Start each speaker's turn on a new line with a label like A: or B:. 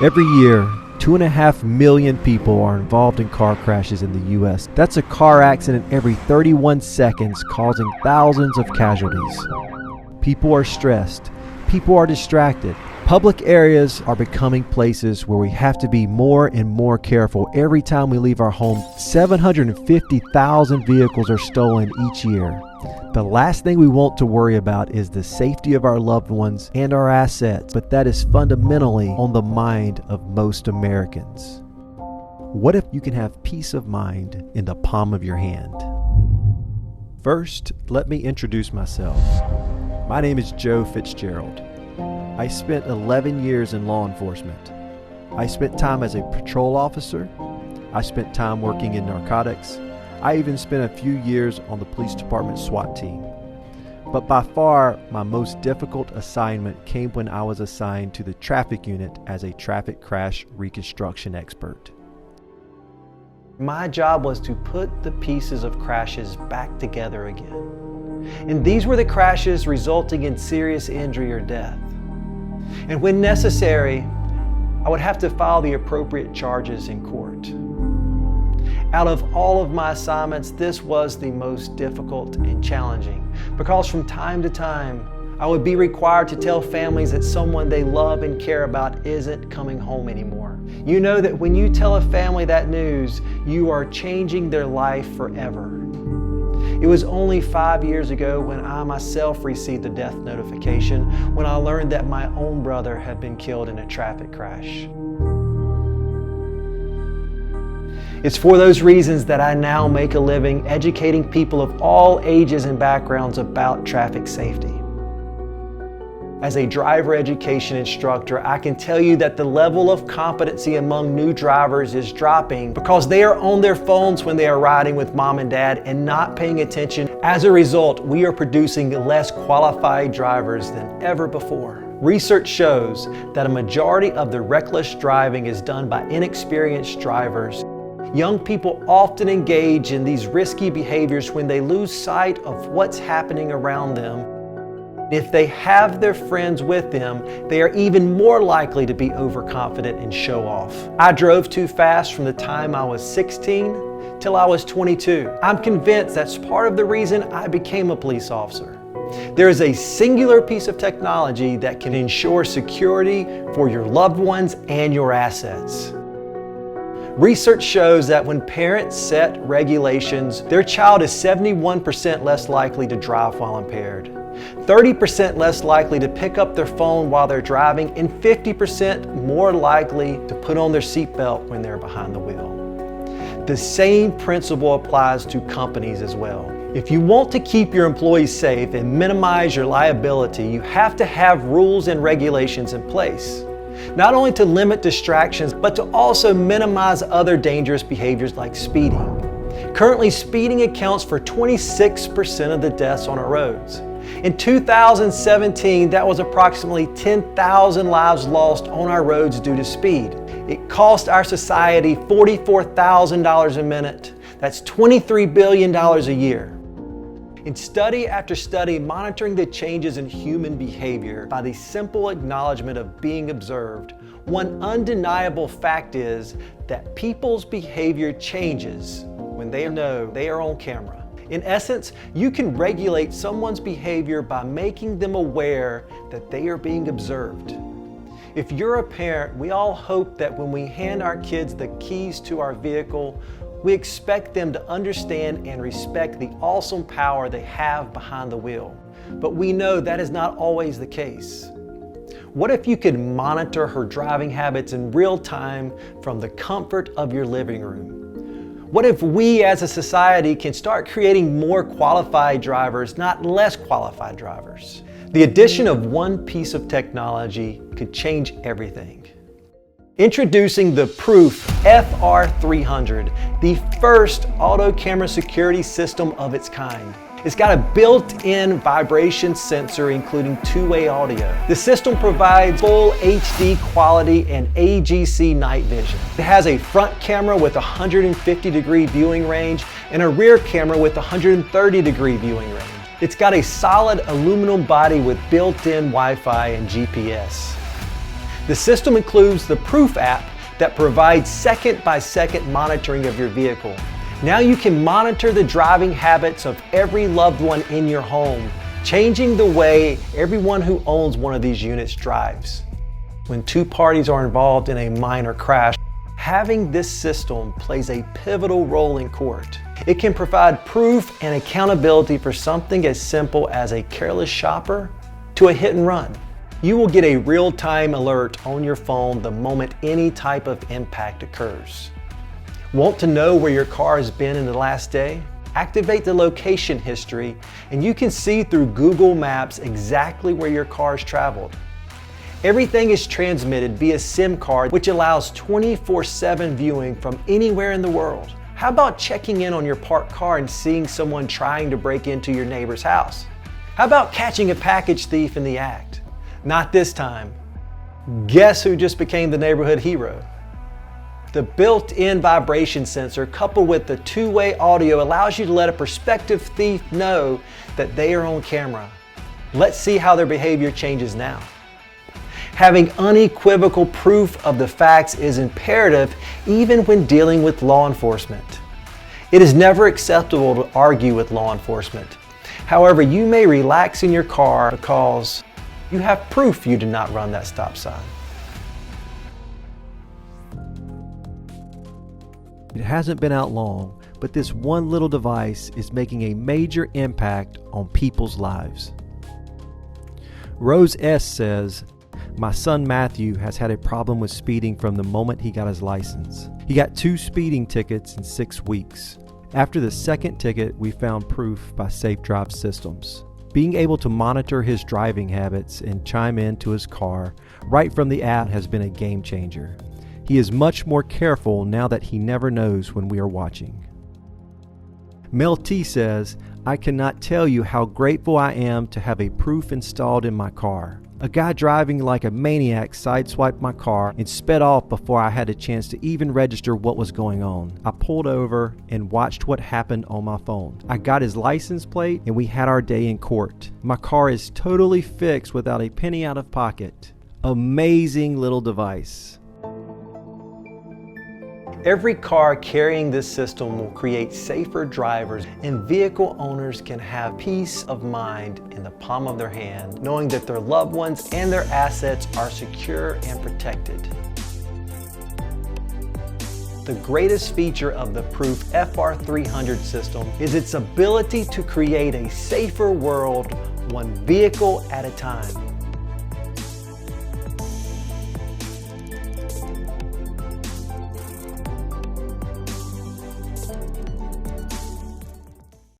A: Every year, 2.5 million people are involved in car crashes in the U.S. That's a car accident every 31 seconds, causing thousands of casualties. People are stressed. People are distracted. Public areas are becoming places where we have to be more and more careful every time we leave our home. 750,000 vehicles are stolen each year. The last thing we want to worry about is the safety of our loved ones and our assets, but that is fundamentally on the mind of most Americans. What if you can have peace of mind in the palm of your hand? First, let me introduce myself. My name is Joe Fitzgerald. I spent 11 years in law enforcement. I spent time as a patrol officer. I spent time working in narcotics. I even spent a few years on the police department SWAT team. But by far, my most difficult assignment came when I was assigned to the traffic unit as a traffic crash reconstruction expert. My job was to put the pieces of crashes back together again. And these were the crashes resulting in serious injury or death. And when necessary, I would have to file the appropriate charges in court. Out of all of my assignments, this was the most difficult and challenging because from time to time, I would be required to tell families that someone they love and care about isn't coming home anymore. You know that when you tell a family that news, you are changing their life forever. It was only 5 years ago when I myself received a death notification when I learned that my own brother had been killed in a traffic crash. It's for those reasons that I now make a living educating people of all ages and backgrounds about traffic safety. As a driver education instructor, I can tell you that the level of competency among new drivers is dropping because they are on their phones when they are riding with mom and dad and not paying attention. As a result, we are producing less qualified drivers than ever before. Research shows that a majority of the reckless driving is done by inexperienced drivers. Young people often engage in these risky behaviors when they lose sight of what's happening around them. If they have their friends with them, they are even more likely to be overconfident and show off. I drove too fast from the time I was 16 till I was 22. I'm convinced that's part of the reason I became a police officer. There is a singular piece of technology that can ensure security for your loved ones and your assets. Research shows that when parents set regulations, their child is 71% less likely to drive while impaired, 30% less likely to pick up their phone while they're driving, and 50% more likely to put on their seatbelt when they're behind the wheel. The same principle applies to companies as well. If you want to keep your employees safe and minimize your liability, you have to have rules and regulations in place. Not only to limit distractions, but to also minimize other dangerous behaviors like speeding. Currently, speeding accounts for 26% of the deaths on our roads. In 2017, that was approximately 10,000 lives lost on our roads due to speed. It cost our society $44,000 a minute. That's $23 billion a year. In study after study, monitoring the changes in human behavior by the simple acknowledgement of being observed, one undeniable fact is that people's behavior changes when they know they are on camera. In essence, you can regulate someone's behavior by making them aware that they are being observed. If you're a parent, we all hope that when we hand our kids the keys to our vehicle, we expect them to understand and respect the awesome power they have behind the wheel. But we know that is not always the case. What if you could monitor her driving habits in real time from the comfort of your living room? What if we as a society can start creating more qualified drivers, not less qualified drivers? The addition of one piece of technology could change everything. Introducing the Proof FR300, the first auto camera security system of its kind. It's got a built-in vibration sensor including two-way audio. The system provides full HD quality and AGC night vision. It has a front camera with 150-degree viewing range and a rear camera with 130-degree viewing range. It's got a solid aluminum body with built-in Wi-Fi and GPS. The system includes the Proof app that provides second-by-second monitoring of your vehicle. Now you can monitor the driving habits of every loved one in your home, changing the way everyone who owns one of these units drives. When two parties are involved in a minor crash, having this system plays a pivotal role in court. It can provide proof and accountability for something as simple as a careless shopper to a hit and run. You will get a real-time alert on your phone the moment any type of impact occurs. Want to know where your car has been in the last day? Activate the location history and you can see through Google Maps exactly where your car has traveled. Everything is transmitted via SIM card, which allows 24/7 viewing from anywhere in the world. How about checking in on your parked car and seeing someone trying to break into your neighbor's house? How about catching a package thief in the act? Not this time. Guess who just became the neighborhood hero? The built-in vibration sensor coupled with the two-way audio allows you to let a prospective thief know that they are on camera. Let's see how their behavior changes now. Having unequivocal proof of the facts is imperative even when dealing with law enforcement. It is never acceptable to argue with law enforcement. However, you may relax in your car because you have proof you did not run that stop sign.
B: It hasn't been out long, but this one little device is making a major impact on people's lives. Rose S. says, "My son Matthew has had a problem with speeding from the moment he got his license. He got 2 speeding tickets in 6 weeks. After the second ticket, we found proof by Safe Drive Systems. Being able to monitor his driving habits and chime into his car right from the app has been a game changer. He is much more careful now that he never knows when we are watching." Mel T says, "I cannot tell you how grateful I am to have a proof installed in my car. A guy driving like a maniac sideswiped my car and sped off before I had a chance to even register what was going on. I pulled over and watched what happened on my phone. I got his license plate and we had our day in court. My car is totally fixed without a penny out of pocket." Amazing little device.
A: Every car carrying this system will create safer drivers, and vehicle owners can have peace of mind in the palm of their hand, knowing that their loved ones and their assets are secure and protected. The greatest feature of the Proof FR300 system is its ability to create a safer world, one vehicle at a time.